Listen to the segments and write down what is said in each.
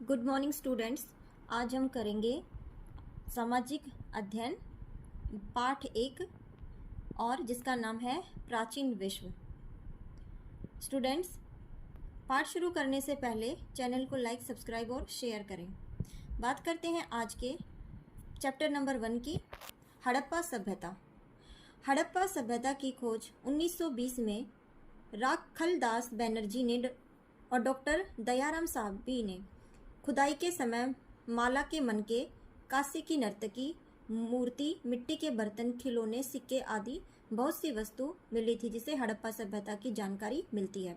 Good morning students. आज हम करेंगे सामाजिक अध्ययन पाठ 1 और जिसका नाम है प्राचीन विश्व। स्टूडेंट्स, पाठ शुरू करने से पहले चैनल को लाइक, सब्सक्राइब और शेयर करें। बात करते हैं आज के चैप्टर नंबर 1 की, हड़प्पा सभ्यता। हड़प्पा सभ्यता की खोज 1920 में राखलदास बनर्जी ने और डॉक्टर दयाराम साहबी ने खुदाई के समय माला के मनके, कांसे की नर्तकी, मूर्ति, मिट्टी के बर्तन, खिलौने, सिक्के आदि बहुत सी वस्तु मिली थी जिसे हड़प्पा सभ्यता की जानकारी मिलती है।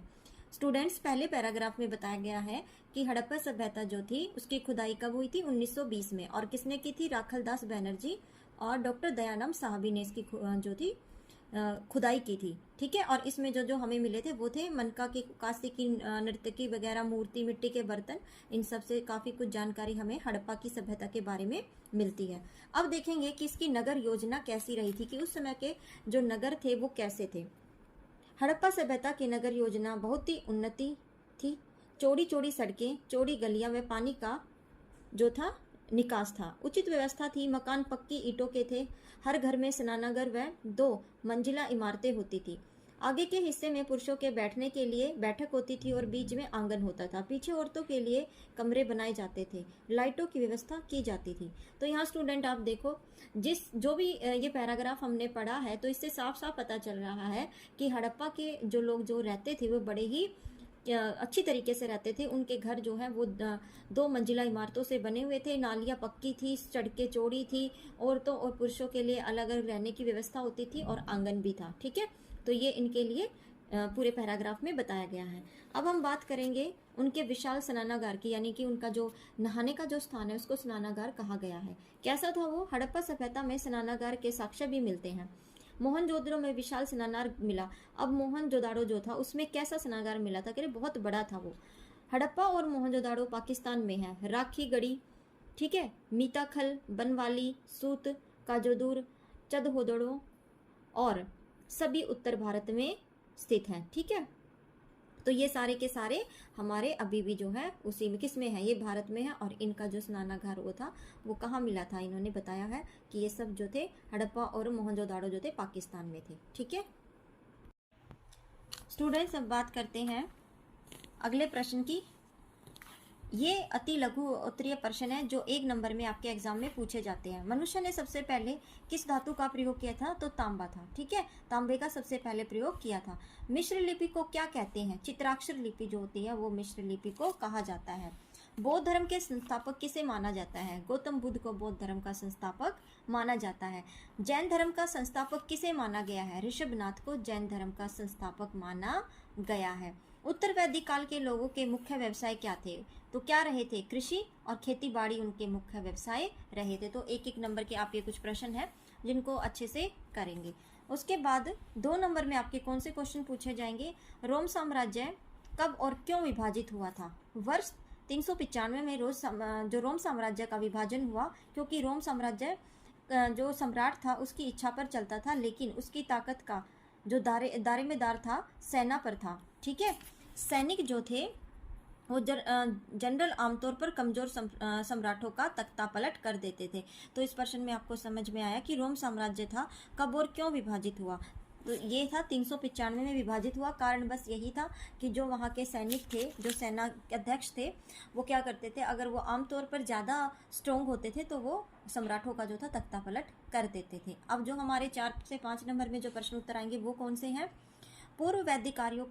स्टूडेंट्स, पहले पैराग्राफ में बताया गया है कि हड़प्पा सभ्यता जो थी उसकी खुदाई कब हुई थी? 1920 में। और किसने की थी? राखलदास बनर्जी और डॉक्टर दयाराम साहबी ने इसकी जो थी खुदाई की थी। ठीक है। और इसमें जो जो हमें मिले थे वो थे मनका की, कांसे की नर्तकी वगैरह, मूर्ति, मिट्टी के बर्तन, इन सब से काफ़ी कुछ जानकारी हमें हड़प्पा की सभ्यता के बारे में मिलती है। अब देखेंगे कि इसकी नगर योजना कैसी रही थी, कि उस समय के जो नगर थे वो कैसे थे। हड़प्पा सभ्यता की नगर योजना बहुत ही उन्नति थी। चौड़ी चौड़ी सड़कें, चौड़ी गलियां व पानी का जो था निकास था। उचित व्यवस्था थी। मकान पक्की ईंटों के थे। हर घर में स्नानागार व 2 मंजिला इमारतें होती थी। आगे के हिस्से में पुरुषों के बैठने के लिए बैठक होती थी और बीच में आंगन होता था। पीछे औरतों के लिए कमरे बनाए जाते थे। लाइटों की व्यवस्था की जाती थी। तो यहाँ स्टूडेंट आप देखो, जो भी ये पैराग्राफ हमने पढ़ा है तो इससे साफ साफ पता चल रहा है कि हड़प्पा के जो लोग जो रहते थे वो बड़े ही अच्छी तरीके से रहते थे। उनके घर जो है वो 2 मंजिला इमारतों से बने हुए थे। नालियाँ पक्की थी, सड़कें चौड़ी थी, औरतों और पुरुषों के लिए अलग अलग रहने की व्यवस्था होती थी और आंगन भी था। ठीक है। तो ये इनके लिए पूरे पैराग्राफ में बताया गया है। अब हम बात करेंगे उनके विशाल स्नानागार की, यानी कि उनका जो नहाने का जो स्थान है उसको स्नानागार कहा गया है। कैसा था वो? हड़प्पा सभ्यता में स्नानागार के साक्ष्य भी मिलते हैं। मोहनजोदड़ो में विशाल स्नानागार मिला। अब मोहनजोदाड़ो जो था उसमें कैसा स्नानागार मिला था? कि बहुत बड़ा था वो। हड़प्पा और मोहनजोदाड़ो पाकिस्तान में है। राखी गढ़ी, ठीक है, मीताखल, बनवाली, सूत, काजोदूर, चदहोदड़ो और सभी उत्तर भारत में स्थित हैं। ठीक है। तो ये सारे के सारे हमारे अभी भी जो है उसी में, किस में है? ये भारत में है। और इनका जो स्नानागार वो था वो कहाँ मिला था? इन्होंने बताया है कि ये सब जो थे हड़प्पा और मोहनजोदाड़ो जो थे पाकिस्तान में थे। ठीक है स्टूडेंट्स, अब बात करते हैं अगले प्रश्न की। ये अति लघु उत्तरीय प्रश्न है जो 1 नंबर में आपके एग्जाम में पूछे जाते हैं। मनुष्य ने सबसे पहले किस धातु का प्रयोग किया था? तो तांबा था। ठीक है, तांबे का सबसे पहले प्रयोग किया था। मिश्र लिपि को क्या कहते हैं? चित्राक्षर लिपि जो होती है वो मिश्र लिपि को कहा जाता है। बौद्ध धर्म के संस्थापक किसे माना जाता है? गौतम बुद्ध को बौद्ध धर्म का संस्थापक माना जाता है। जैन धर्म का संस्थापक किसे माना गया है? ऋषभनाथ को जैन धर्म का संस्थापक माना गया है। उत्तर वैदिक काल के लोगों के मुख्य व्यवसाय क्या थे? तो क्या रहे थे? कृषि और खेती बाड़ी उनके मुख्य व्यवसाय रहे थे। तो 1-1 नंबर के आप ये कुछ प्रश्न है जिनको अच्छे से करेंगे। उसके बाद 2 नंबर में आपके कौन से क्वेश्चन पूछे जाएंगे? रोम साम्राज्य कब और क्यों विभाजित हुआ था? वर्ष 395 में जो रोम साम्राज्य का विभाजन हुआ, क्योंकि रोम साम्राज्य जो सम्राट था उसकी इच्छा पर चलता था, लेकिन उसकी ताकत का जो दारोमदार था सेना पर था। ठीक है, सैनिक जो थे वो जनरल आमतौर पर कमजोर सम्राटों का तख्ता पलट कर देते थे। तो इस प्रश्न में आपको समझ में आया कि रोम साम्राज्य था कब और क्यों विभाजित हुआ। तो ये था 395 में विभाजित हुआ। कारण बस यही था कि जो वहाँ के सैनिक थे, जो सेना के अध्यक्ष थे, वो क्या करते थे, अगर वो आमतौर पर ज़्यादा स्ट्रॉन्ग होते थे तो वो सम्राटों का जो था तख्ता पलट कर देते थे। अब जो हमारे 4 से 5 नंबर में जो प्रश्न उत्तर आएंगे वो कौन से हैं? पूर्व वैदिक कार्यों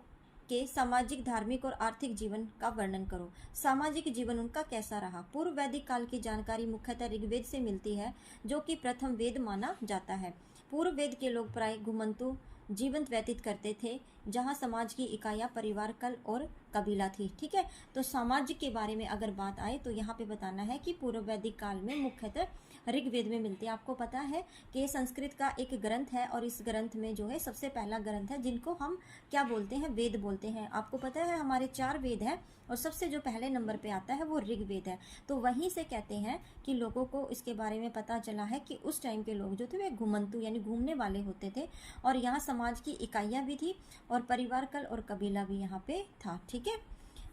के सामाजिक, धार्मिक और आर्थिक जीवन का वर्णन करो। सामाजिक जीवन उनका कैसा रहा? पूर्व वैदिक काल की जानकारी मुख्यतः ऋग्वेद से मिलती है, जो कि प्रथम वेद माना जाता है। पूर्व वेद के लोग प्राय घुमंतु जीवन व्यतीत करते थे, जहाँ समाज की इकाइयाँ परिवार, कल और कबीला थी। ठीक है, तो सामाजिक के बारे में अगर बात आए तो यहाँ पे बताना है कि पूर्व वैदिक काल में मुख्यतः ऋग्वेद में मिलती है। आपको पता है कि ये संस्कृत का एक ग्रंथ है और इस ग्रंथ में जो है सबसे पहला ग्रंथ है जिनको हम क्या बोलते हैं? वेद बोलते हैं। आपको पता है हमारे 4 वेद हैं और सबसे जो पहले नंबर पे आता है वो ऋग्वेद है। तो वहीं से कहते हैं कि लोगों को इसके बारे में पता चला है कि उस टाइम के लोग जो थे वे घुमंतु यानी घूमने वाले होते थे, और यहाँ समाज की इकाइयाँ भी थी और परिवार, कल और कबीला भी यहाँ पे था। ठीक है,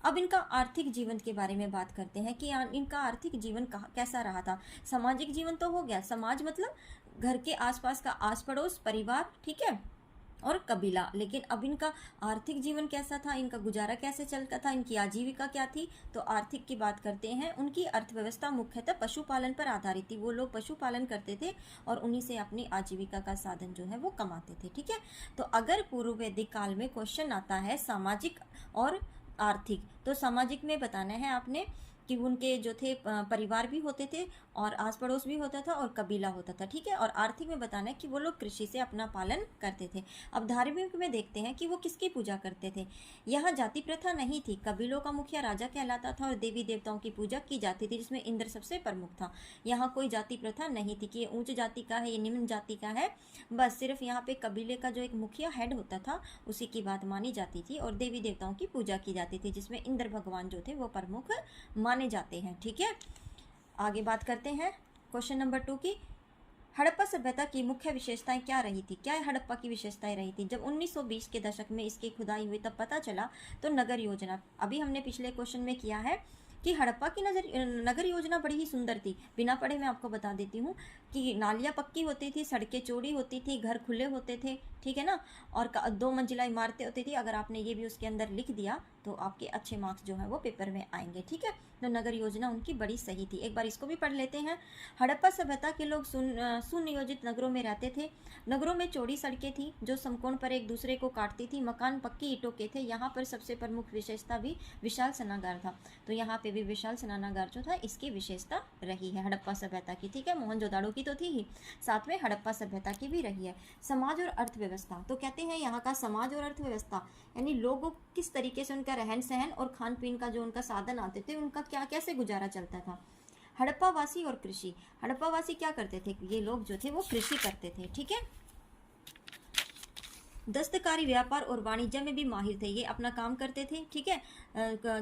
अब इनका आर्थिक जीवन के बारे में बात करते हैं कि इनका आर्थिक जीवन कैसा रहा था। सामाजिक जीवन तो हो गया, समाज मतलब घर के आसपास का आस पड़ोस, परिवार, ठीक है, और कबीला। लेकिन अब इनका आर्थिक जीवन कैसा था, इनका गुजारा कैसे चलता था, इनकी आजीविका क्या थी। तो आर्थिक की बात करते हैं। उनकी अर्थव्यवस्था मुख्यतः पशुपालन पर आधारित थी। वो लोग पशुपालन करते थे और उन्हीं से अपनी आजीविका का साधन जो है वो कमाते थे, ठीक है। तो अगर पूर्व वैदिक काल में क्वेश्चन आता है सामाजिक और आर्थिक, तो सामाजिक में बताना है आपने कि उनके जो थे परिवार भी होते थे और आस पड़ोस भी होता था और कबीला होता था, ठीक है। और आर्थिक में बताना है कि वो लोग कृषि से अपना पालन करते थे। अब धार्मिक में देखते हैं कि वो किसकी पूजा करते थे। यहाँ जाति प्रथा नहीं थी। कबीलों का मुखिया राजा कहलाता था और देवी देवताओं की पूजा की जाती थी, जिसमें इंद्र सबसे प्रमुख था। यहाँ कोई जाति प्रथा नहीं थी कि ये उच्च जाति का है, ये निम्न जाति का है। बस सिर्फ यहाँ पे कबीले का जो एक मुखिया हेड होता था उसी की बात मानी जाती थी और देवी देवताओं की पूजा की जाती थी, जिसमें इंद्र भगवान जो थे वो प्रमुख माने जाते हैं, ठीक है। आगे बात करते हैं क्वेश्चन नंबर 2 की। हड़प्पा सभ्यता की मुख्य विशेषताएं क्या रही थी। क्या हड़प्पा की विशेषताएं रही थी। जब 1920 के दशक में इसकी खुदाई हुई तब पता चला तो नगर योजना, अभी हमने पिछले क्वेश्चन में किया है कि हड़प्पा की नगर योजना बड़ी ही सुंदर थी। बिना पढ़े मैं आपको बता देती हूँ कि नालियाँ पक्की होती थी, सड़कें चौड़ी होती थी, घर खुले होते थे, ठीक है ना, और 2 मंजिला इमारतें होती थी। अगर आपने ये भी उसके अंदर लिख दिया तो आपके अच्छे मार्क्स जो है वो पेपर में आएंगे, ठीक है। तो नगर योजना उनकी बड़ी सही थी। एक बार इसको भी पढ़ लेते हैं। हड़प्पा सभ्यता के लोग सुनियोजित नगरों में रहते थे। नगरों में चौड़ी सड़कें थी जो समकोण पर एक दूसरे को काटती थी। मकान पक्की ईंटों के थे। यहाँ पर सबसे प्रमुख विशेषता भी विशाल स्नानागार था। तो यहाँ पे भी विशाल स्नानागार जो था इसकी विशेषता रही है हड़प्पा सभ्यता की, ठीक है। मोहनजोदाड़ो की तो थी ही, साथ में हड़प्पा सभ्यता की भी रही है। समाज और अर्थव्यवस्था, तो कहते हैं यहाँ का समाज और अर्थव्यवस्था यानी लोगों किस तरीके से उनका रहन सहन और खान पीन का जो उनका साधन आते थे, उनका क्या कैसे गुजारा चलता था। हड़प्पावासी और कृषि, हड़प्पावासी क्या करते थे, ये लोग जो थे वो कृषि करते थे, ठीक है। दस्तकारी, व्यापार और वाणिज्य में भी माहिर थे। ये अपना काम करते थे, ठीक है।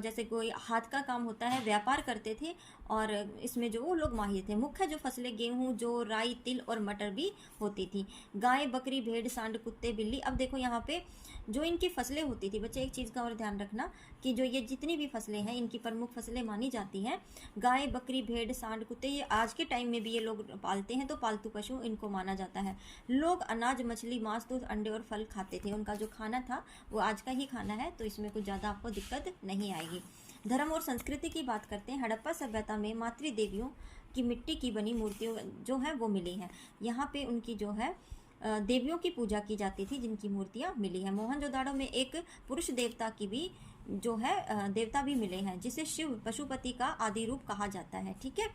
जैसे कोई हाथ का काम होता है, व्यापार करते थे और इसमें जो वो लोग माहिर थे। मुख्य जो फसलें गेहूं, जौ, राई, तिल और मटर भी होती थी। गाय, बकरी, भेड़, सांड, कुत्ते, बिल्ली। अब देखो यहाँ पे जो इनकी फसलें होती थी, बच्चे एक चीज़ का और ध्यान रखना कि जो ये जितनी भी फसलें हैं इनकी प्रमुख फसलें मानी जाती हैं गाय, बकरी, भेड़, सांड, कुत्ते। ये आज के टाइम में भी ये लोग पालते हैं तो पालतू पशु इनको माना जाता है। लोग अनाज, मछली, मांस, दूध, अंडे और फल खाते थे। उनका जो खाना था वो आज का ही खाना है, तो इसमें कुछ ज़्यादा आपको दिक्कत नहीं आएगी। धर्म और संस्कृति की बात करते हैं। हड़प्पा सभ्यता में मातृदेवियों की मिट्टी की बनी मूर्तियों जो है वो मिली हैं। यहाँ पे उनकी जो है देवियों की पूजा की जाती थी जिनकी मूर्तियाँ मिली हैं। मोहनजोदाड़ो में एक पुरुष देवता की भी जो है देवता भी मिले हैं जिसे शिव पशुपति का आदि रूप कहा जाता है, ठीक है।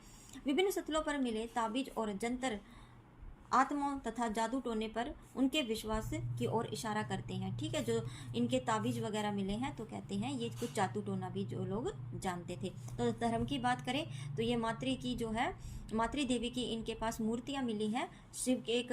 विभिन्न स्थलों पर मिले ताबीज और जंतर आत्माओं तथा जादू टोने पर उनके विश्वास की ओर इशारा करते हैं, ठीक है। जो इनके ताबीज वगैरह मिले हैं तो कहते हैं ये कुछ जादू टोना भी जो लोग जानते थे। तो धर्म की बात करें तो ये मातृ की जो है मातृ देवी की इनके पास मूर्तियां मिली हैं। शिव के एक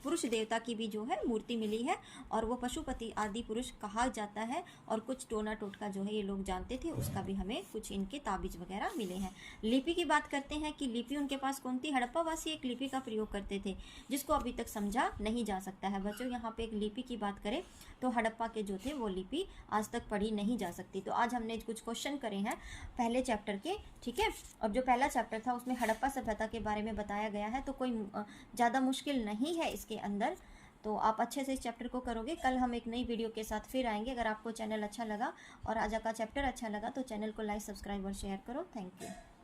पुरुष देवता की भी जो है मूर्ति मिली है और वो पशुपति आदि पुरुष कहा जाता है। और कुछ टोना टोटका जो है ये लोग जानते थे, उसका भी हमें कुछ इनके ताबीज वगैरह मिले हैं। लिपि की बात करते हैं कि लिपि उनके पास कौन थी। हड़प्पावासी एक लिपि का प्रयोग करते थे जिसको अभी तक समझा नहीं जा सकता है। बच्चों यहाँ पे एक लिपि की बात करें तो हड़प्पा के जो थे वो लिपि आज तक पढ़ी नहीं जा सकती। तो आज हमने कुछ क्वेश्चन करे हैं पहले चैप्टर के, ठीक है। और जो पहला चैप्टर था उसमें हड़प्पा सभ्यता के बारे में बताया गया है, तो कोई ज़्यादा मुश्किल नहीं है इसके अंदर। तो आप अच्छे से इस चैप्टर को करोगे। कल हम एक नई वीडियो के साथ फिर आएंगे। अगर आपको चैनल अच्छा लगा और आज का चैप्टर अच्छा लगा तो चैनल को लाइक, सब्सक्राइब और शेयर करो। Thank you.